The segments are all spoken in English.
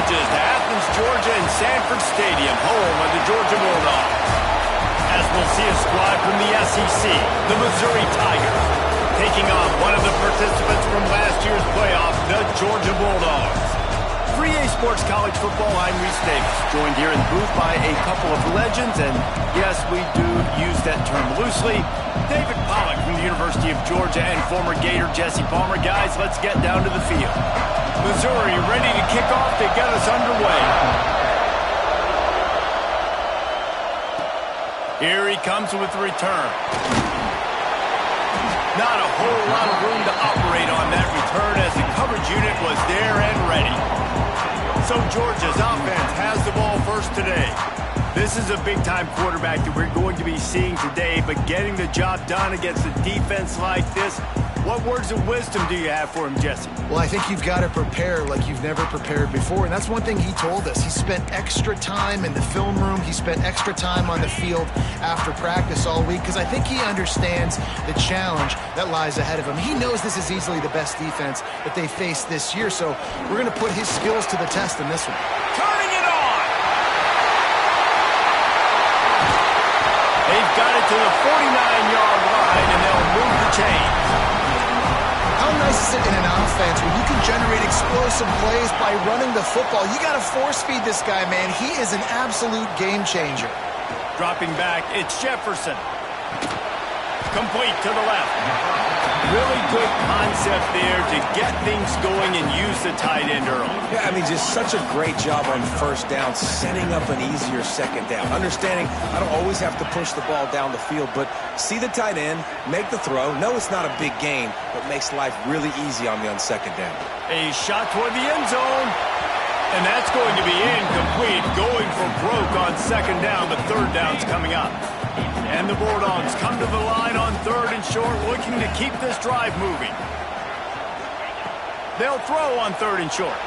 Georgias to Athens, Georgia and Sanford Stadium, home of the Georgia Bulldogs. As we'll see a squad from the SEC, the Missouri Tigers, taking on one of the participants from last year's playoff, the Georgia Bulldogs. 3A Sports College Football, I'm Reese Davis, joined here in the booth by a couple of legends, and yes, we do use that term loosely. David Pollack from the University of Georgia and former Gator Jesse Palmer. Guys, let's get down to the field. Missouri ready to kick off to get us underway. Here he comes with the return. Not a whole lot of room to operate on that return as the coverage unit was there and ready. So Georgia's offense has the ball first today. This is a big-time quarterback that we're going to be seeing today, but getting the job done against a defense like this, what words of wisdom do you have for him, Jesse? Well, I think you've got to prepare like you've never prepared before, and that's one thing he told us. He spent extra time in the film room. He spent extra time on the field after practice all week because I think he understands the challenge that lies ahead of him. He knows this is easily the best defense that they face this year, so we're going to put his skills to the test in this one. Turning it on! They've got it to the 49-yard line, and they'll move the chains. How nice is it in an offense when you can generate explosive plays by running the football? You got to force-feed this guy, man. He is an absolute game changer. Dropping back, it's Jefferson. Complete to the left. Really good concept there to get things going and use the tight end early. Yeah, I mean, just such a great job on first down, setting up an easier second down. Understanding I don't always have to push the ball down the field, but see the tight end, make the throw. No, it's not a big gain, but makes life really easy on me on second down. A shot toward the end zone. And that's going to be incomplete, going for broke on second down, but third down's coming up. And the Bulldogs come to the line on third and short, looking to keep this drive moving. They'll throw on third and short.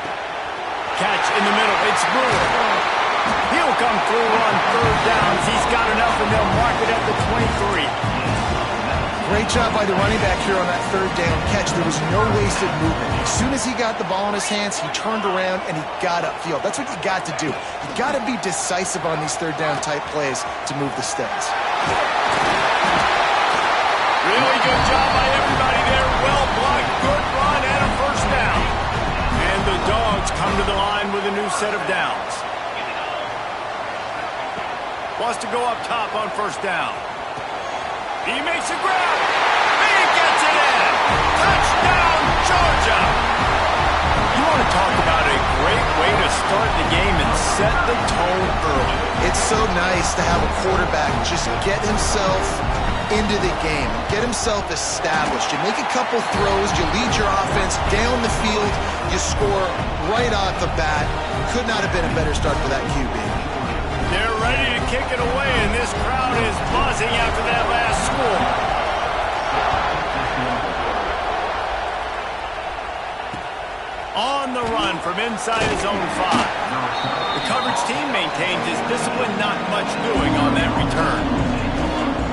Catch in the middle, it's Brewer. He'll come through on third downs. He's got enough, and they'll mark it at the 23. Great job by the running back here on that third down catch. There was no wasted movement. As soon as he got the ball in his hands, he turned around and he got upfield. That's what you got to do. You got to be decisive on these third down type plays to move the sticks. Really good job by everybody there. Well blocked, good run, and a first down. And the Dogs come to the line with a new set of downs. Wants to go up top on first down. He makes a grab. He gets it in. Touchdown, Georgia. You want to talk about a great way to start the game and set the tone early. It's so nice to have a quarterback just get himself into the game, get himself established. You make a couple throws, you lead your offense down the field, you score right off the bat. Could not have been a better start for that QB. They're ready to kick it away, and this crowd is buzzing after that last score. On the run from inside his own 5. The coverage team maintains his discipline, not much doing on that return.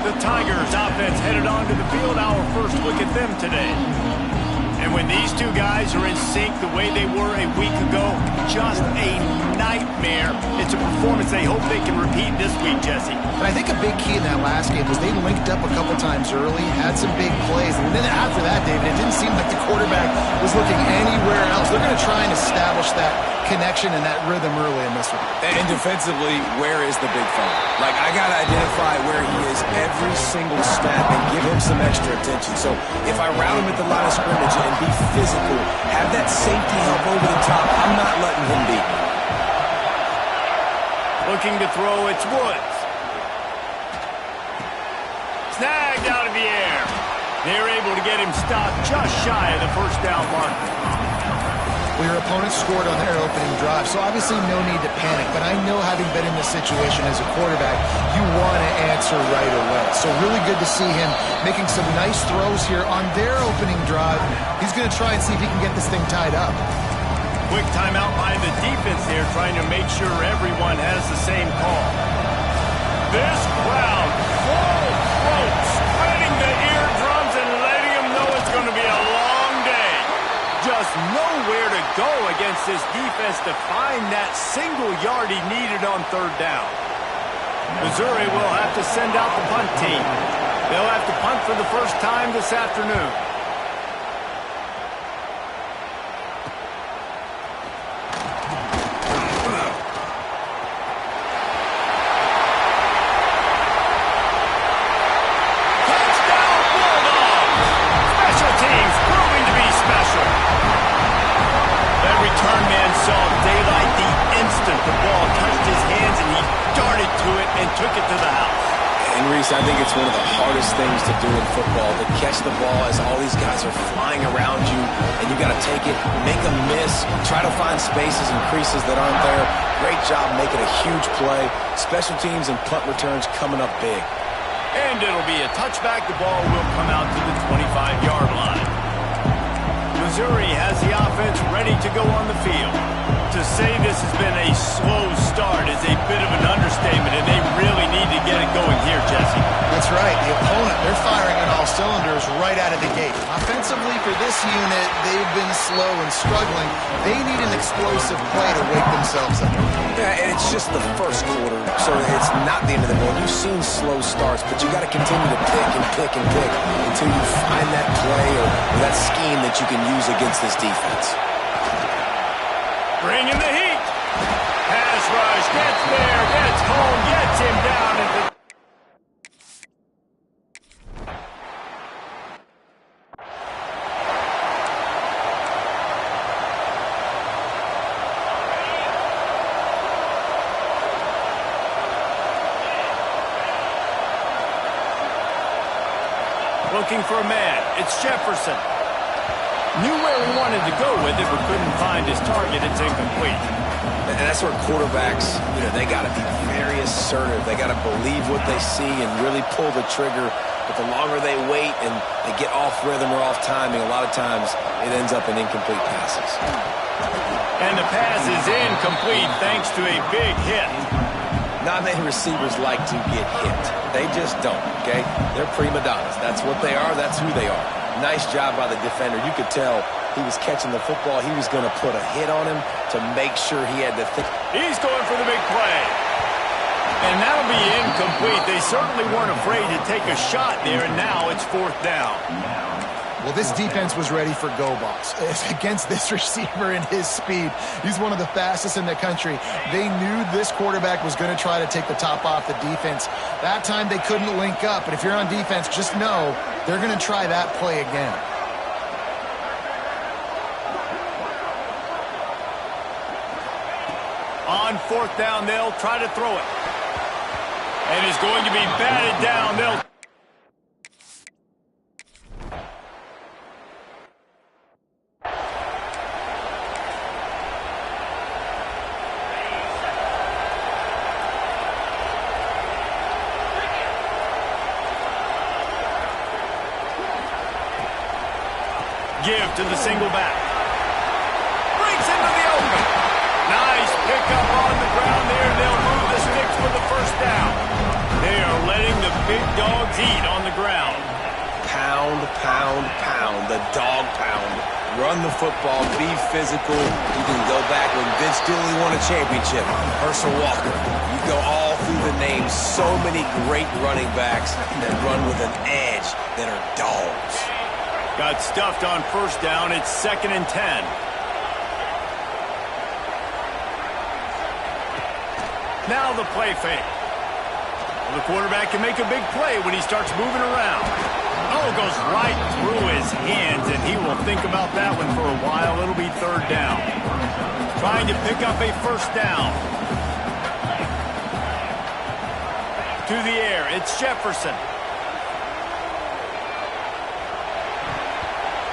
The Tigers offense headed onto the field. Our first look at them today. And when these two guys are in sync the way they were a week ago, just a nightmare. It's a performance they hope they can repeat this week, Jesse. And I think a big key in that last game was they linked up a couple times early, had some big plays, and then after that, David, it didn't seem like the quarterback was looking anywhere else. They're going to try and establish that connection and that rhythm early in this one. And defensively, where is the big fella? Like, I got to identify where he is every single snap and give him some extra attention. So if I route him at the line of scrimmage and be physical, have that safety help over the top, I'm not letting him beat me. Looking to throw, it's Woods. Snagged out of the air. They're able to get him stopped just shy of the first down mark. Well, your opponent scored on their opening drive, so obviously no need to panic. But I know, having been in this situation as a quarterback, you want to answer right away. So really good to see him making some nice throws here on their opening drive. He's going to try and see if he can get this thing tied up. Quick timeout by the defense there, trying to make sure everyone has the same call. This crowd, full throat, spreading the eardrums and letting them know it's going to be a long day. Just nowhere to go against this defense to find that single yard he needed on third down. Missouri will have to send out the punt team. They'll have to punt for the first time this afternoon. I think it's one of the hardest things to do in football, to catch the ball as all these guys are flying around you, and you got to take it, make a miss, try to find spaces and creases that aren't there. Great job making a huge play. Special teams and punt returns coming up big. And it'll be a touchback. The ball will come out to the 25-yard line. Missouri has the offense ready to go on the field. To say this has been a slow start is a bit of an understatement, and they really need to get it going here, Jesse. That's right. The opponent, they're firing on all cylinders right out of the gate. Offensively, for this unit, they've been slow and struggling. They need an explosive play to wake themselves up. Yeah, and it's just the first quarter, so it's not the end of the ball. You've seen slow starts, but you got to continue to pick and pick and pick until you find that play or that scheme that you can use against this defense. Bring in the heat. Pass rush, gets there, gets home, gets him down. Looking for a man. It's Jefferson. Knew where he wanted to go with it, but couldn't find his target. It's incomplete. And that's where quarterbacks, they got to be very assertive. They got to believe what they see and really pull the trigger. But the longer they wait and they get off rhythm or off timing, a lot of times it ends up in incomplete passes. And the pass is incomplete thanks to a big hit. Not many receivers like to get hit. They just don't, okay? They're prima donnas. That's what they are. That's who they are. Nice job by the defender. You could tell he was catching the football. He was going to put a hit on him to make sure he had to think. He's going for the big play. And that'll be incomplete. They certainly weren't afraid to take a shot there, and now it's fourth down. Well, this defense was ready for go balls. Against this receiver and his speed, he's one of the fastest in the country. They knew this quarterback was going to try to take the top off the defense. That time they couldn't link up, but if you're on defense, just know they're going to try that play again. On fourth down, they'll try to throw it. And it's going to be batted down. They'll give to the single back. Breaks into the open. Nice pickup on the ground there. They'll move the sticks for the first down. They are letting the big dogs eat on the ground. Pound, pound, pound. The dog pound. Run the football. Be physical. You can go back when Vince Dooley won a championship. Herschel Walker. You go all through the names. So many great running backs that run with an edge that are dogs. Got stuffed on first down. It's 2nd and 10. Now the play fake. Well, the quarterback can make a big play when he starts moving around. Oh, goes right through his hands, and he will think about that one for a while. It'll be third down. Trying to pick up a first down. To the air, it's Jefferson.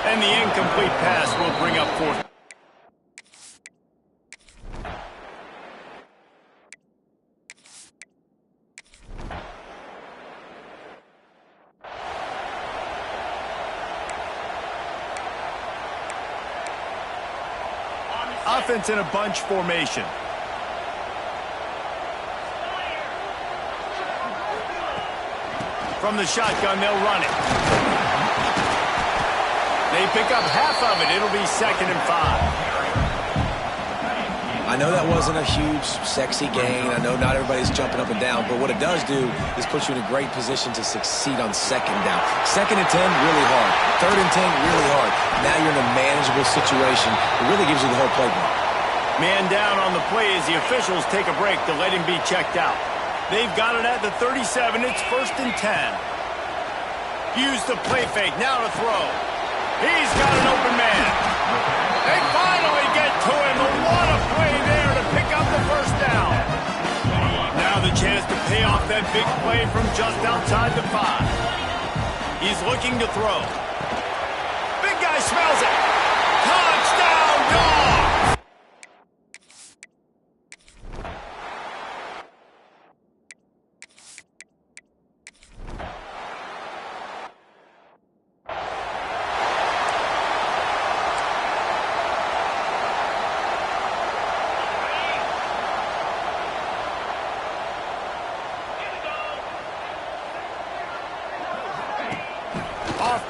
And the incomplete pass will bring up fourth. Offense in a bunch formation. From the shotgun, they'll run it. They pick up half of it. It'll be 2nd and 5. I know that wasn't a huge, sexy gain. I know not everybody's jumping up and down, but what it does do is put you in a great position to succeed on 2nd down. 2nd and 10, really hard. 3rd and 10, really hard. Now you're in a manageable situation. It really gives you the whole playbook. Man down on the play as the officials take a break to let him be checked out. They've got it at the 37. It's 1st and 10. Use the play fake. Now to throw. He's got an open man. They finally get to him. But what a play there to pick up the 1st down. Now the chance to pay off that big play from just outside the 5. He's looking to throw. Big guy smells it. Touchdown, Dogs!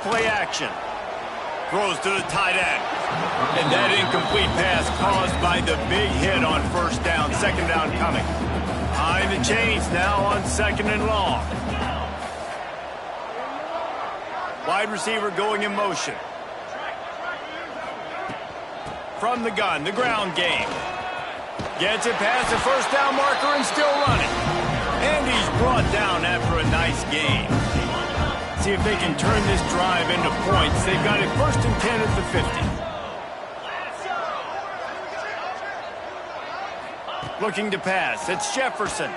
Play action. Throws to the tight end. And that incomplete pass caused by the big hit on 1st down. 2nd down coming. Behind the chains now on 2nd and long. Wide receiver going in motion. From the gun, the ground game. Gets it past the 1st down marker and still running. And he's brought down after a nice game. See if they can turn this drive into points. They've got it 1st and 10 at the 50. Looking to pass. It's Jefferson.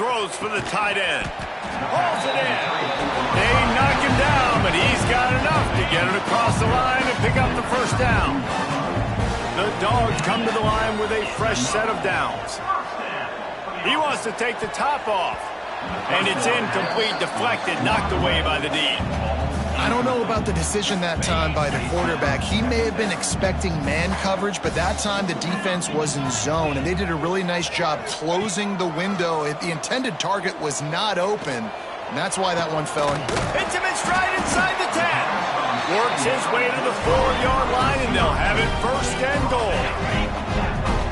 Throws for the tight end. Hauls it in. They knock him down, but he's got enough to get it across the line and pick up the 1st down. The Dogs come to the line with a fresh set of downs. He wants to take the top off. And it's incomplete, deflected, knocked away by the D. I don't know about the decision that time by the quarterback. He may have been expecting man coverage, but that time the defense was in zone, and they did a really nice job closing the window. The intended target was not open, and that's why that one fell in. Hits him in stride inside the 10. Works his way to the 4-yard line, and they'll have it 1st and goal.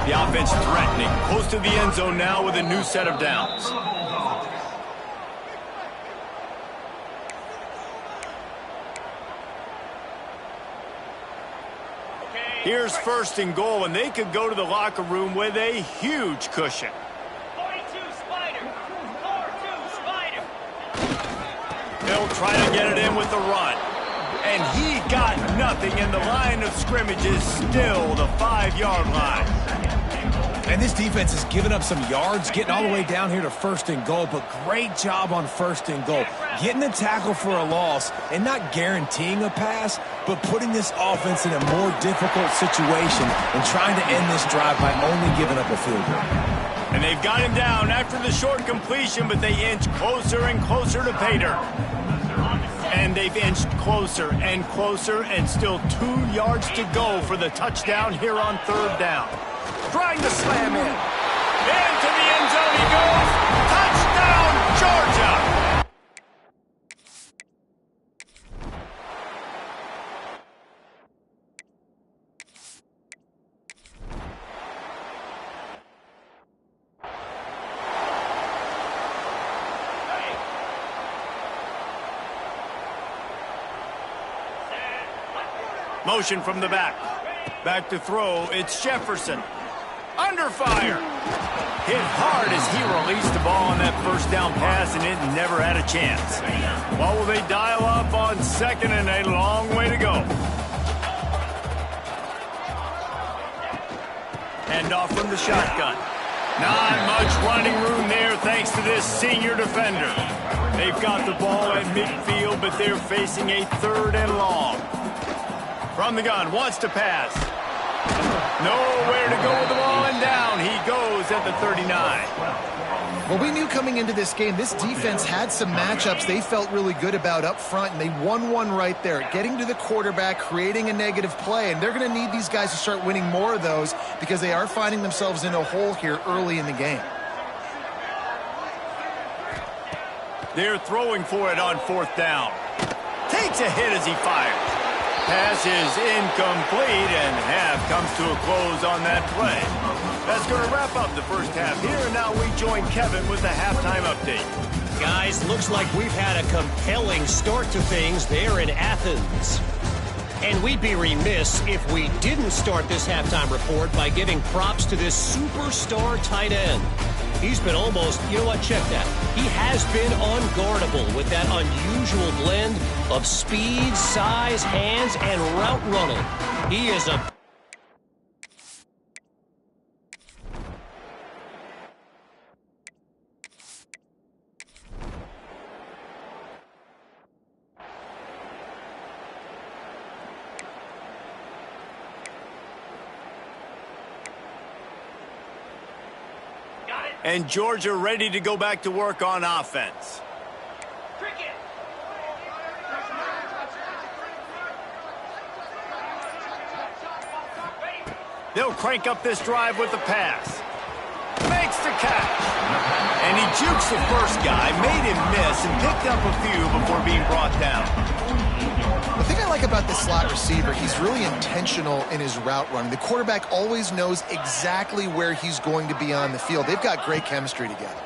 The offense threatening, close to the end zone now with a new set of downs. Here's 1st and goal, and they could go to the locker room with a huge cushion. 42 Spider. 4-2 Spider. They'll try to get it in with the run. And he got nothing, and the line of scrimmage is still the 5-yard line. And this defense has given up some yards, getting all the way down here to 1st and goal, but great job on 1st and goal. Getting the tackle for a loss and not guaranteeing a pass, but putting this offense in a more difficult situation and trying to end this drive by only giving up a field goal. And they've got him down after the short completion, but they inch closer and closer to pay dirt. And they've inched closer and closer, and still 2 yards to go for the touchdown here on 3rd down. Trying to slam in. Into the end zone he goes. Touchdown, Georgia! Motion from the back. Back to throw. It's Jefferson. Under fire. Hit hard as he released the ball on that 1st down pass, and it never had a chance. What will they dial up on 2nd and a long way to go? Hand off from the shotgun. Not much running room there thanks to this senior defender. They've got the ball at midfield, but they're facing a 3rd and long. From the gun, wants to pass. Nowhere to go with the ball, and down he goes at the 39. Well, we knew coming into this game, this defense had some matchups they felt really good about up front, and they won one right there, getting to the quarterback, creating a negative play, and they're going to need these guys to start winning more of those because they are finding themselves in a hole here early in the game. They're throwing for it on 4th down. Takes a hit as he fires. Pass is incomplete, and half comes to a close on that play. That's going to wrap up the first half here, and now we join Kevin with the halftime update. Guys, looks like we've had a compelling start to things there in Athens. And we'd be remiss if we didn't start this halftime report by giving props to this superstar tight end. He's been almost, you know what, check that. He has been unguardable with that unusual blend of speed, size, hands, and route running. He is a... And Georgia ready to go back to work on offense. Cricket. They'll crank up this drive with the pass. Makes the catch. And he jukes the first guy, made him miss, and picked up a few before being brought down. The thing I like about this slot receiver, he's really intentional in his route running. The quarterback always knows exactly where he's going to be on the field. They've got great chemistry together.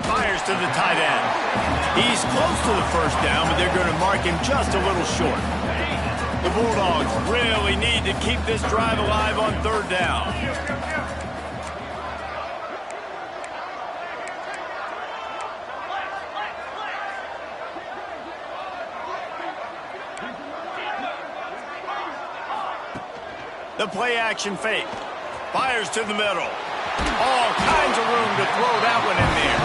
Fires to the tight end. He's close to the first down, but they're going to mark him just a little short. The Bulldogs really need to keep this drive alive on third down. The play-action fake. Fires to the middle. All kinds of room to throw that one in there.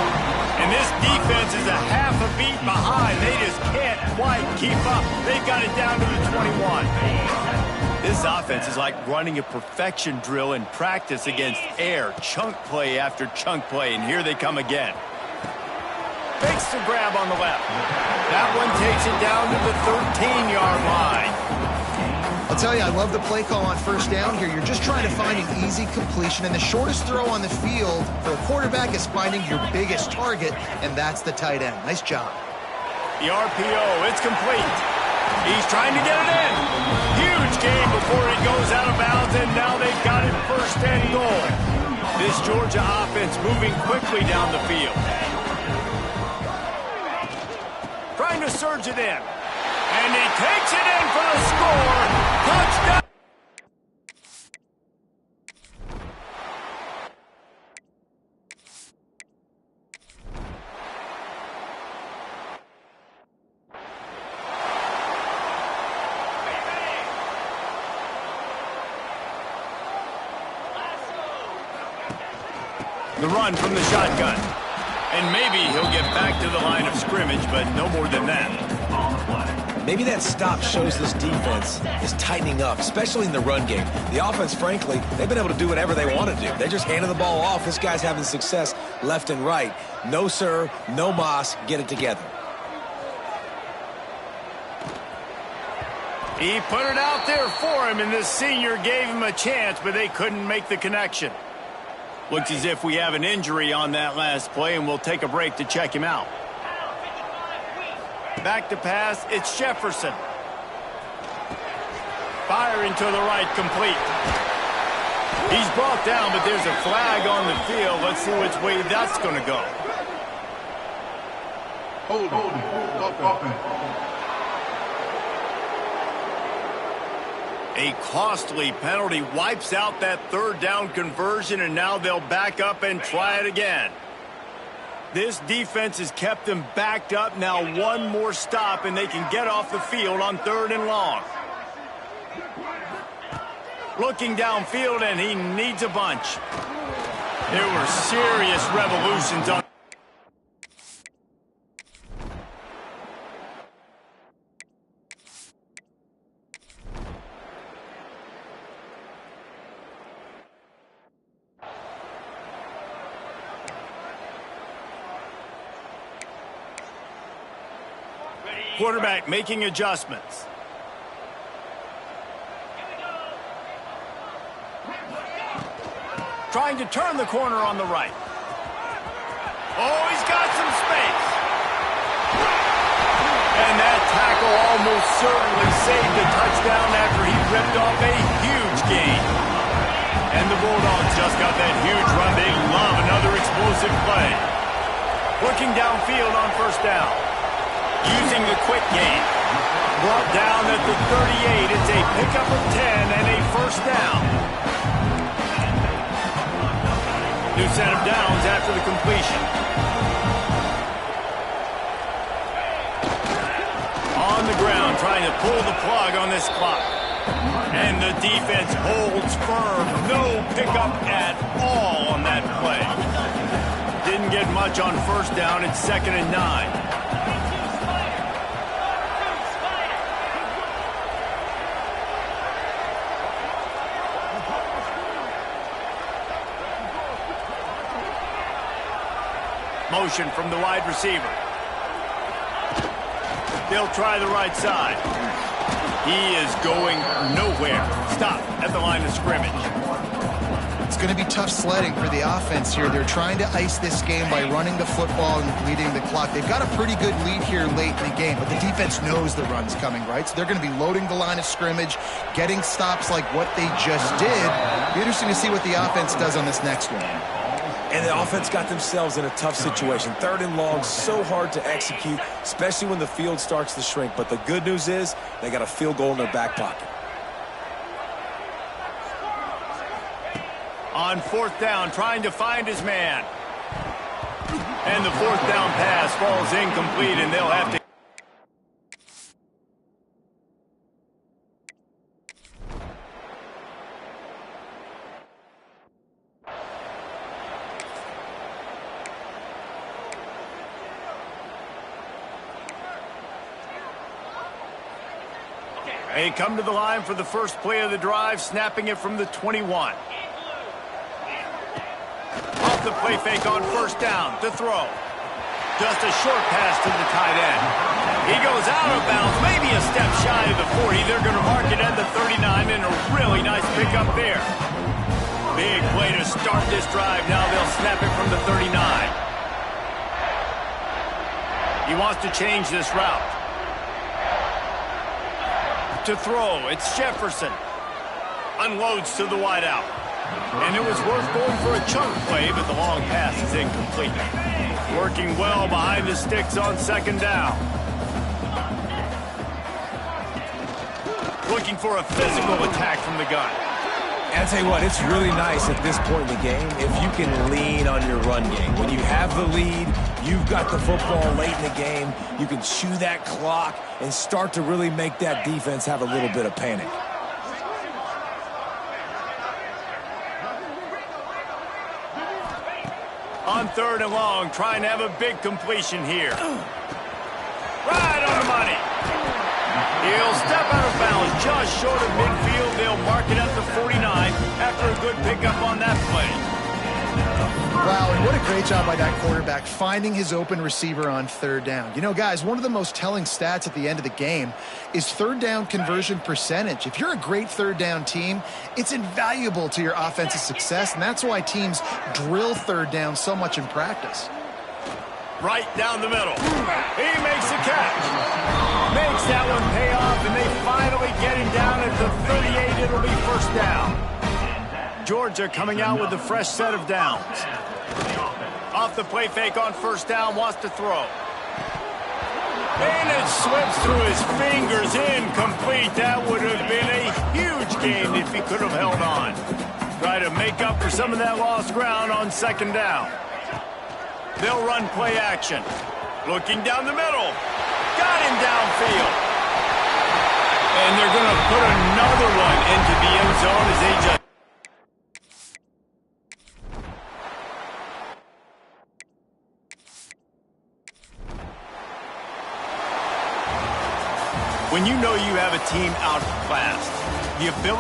And this defense is a half a beat behind. They just can't quite keep up. They've got it down to the 21. This offense is like running a perfection drill in practice against air. Chunk play after chunk play, and here they come again. Fakes the grab on the left. That one takes it down to the 13-yard line. I'll tell you, I love the play call on first down here. You're just trying to find an easy completion, and the shortest throw on the field for a quarterback is finding your biggest target, and that's the tight end. Nice job. The RPO, it's complete. He's trying to get it in. Huge game before it goes out of bounds, and now they've got it first and goal. This Georgia offense moving quickly down the field. Trying to surge it in. And he takes it in for the score. Touchdown. The run from the shotgun. And maybe he'll get back to the line of scrimmage, but no more than that. Maybe that stop shows this defense is tightening up, especially in the run game. The offense, frankly, they've been able to do whatever they want to do. They're just handing the ball off. This guy's having success left and right. No, sir, no mas, get it together. He put it out there for him, and this senior gave him a chance, but they couldn't make the connection. Looks as if we have an injury on that last play, and we'll take a break to check him out. Back to pass, it's Jefferson. Firing to the right, complete. He's brought down, but there's a flag on the field. Let's see which way that's going to go. Hold on. A costly penalty wipes out that third down conversion, and now they'll back up and try it again. This defense has kept them backed up. Now one more stop, and they can get off the field on third and long. Looking downfield, and he needs a bunch. There were serious revolutions on. Quarterback making adjustments. Trying to turn the corner on the right. Oh, he's got some space. And that tackle certainly saved a touchdown after he ripped off a huge gain. And the Bulldogs just got that huge run. They love another explosive play. Working downfield on first down. Using the quick game. Brought down at the 38. It's a pickup of 10 and a first down. New set of downs after the completion. On the ground, trying to pull the plug on this clock. And the defense holds firm. No pickup at all on that play. Didn't get much on first down. It's 2nd and 9. Motion from the wide receiver. They'll try the right side. He is going nowhere. Stop at the line of scrimmage. It's going to be tough sledding for the offense here. They're trying to ice this game by running the football and leading the clock. They've got a pretty good lead here late in the game, but the defense knows the run's coming, right? So they're going to be loading the line of scrimmage, getting stops like what they just did. Be interesting to see what the offense does on this next one. And the offense got themselves in a tough situation. 3rd and long, so hard to execute, especially when the field starts to shrink. But the good news is they got a field goal in their back pocket. On 4th down, trying to find his man. And the 4th down pass falls incomplete, and they'll have to... They come to the line for the first play of the drive, snapping it from the 21. Off the play fake on first down to throw. Just a short pass to the tight end. He goes out of bounds, maybe a step shy of the 40. They're going to mark it at the 39, and a really nice pickup there. Big play to start this drive. Now they'll snap it from the 39. He wants to change this route. To throw, it's Jefferson. Unloads to the wideout. And it was worth going for a chunk play, but the long pass is incomplete. Working well behind the sticks on 2nd down. Looking for a physical attack from the gun. And I'll tell you what, it's really nice at this point in the game if you can lean on your run game. When you have the lead, you've got the football late in the game, you can chew that clock and start to really make that defense have a little bit of panic. On 3rd and long, trying to have a big completion here. Right on the money. He'll step out of bounds just short of midfield. They'll mark it at the 49 after a good pickup on that play. Wow, and what a great job by that quarterback finding his open receiver on 3rd down. You know, guys, one of the most telling stats at the end of the game is 3rd down conversion percentage. If you're a great 3rd down team, it's invaluable to your offensive success, and that's why teams drill 3rd down so much in practice. Right down the middle. He makes the catch. Makes that one pay off, and they finally get him down at the 38. It'll be first down. Georgia coming out with a fresh set of downs. Off the play fake on first down, wants to throw. And it slips through his fingers, incomplete. That would have been a huge gain if he could have held on. Try to make up for some of that lost ground on 2nd down. They'll run play action. Looking down the middle. Got him downfield. And they're going to put another one into the end zone as they just... When you know you have a team outclassed, the ability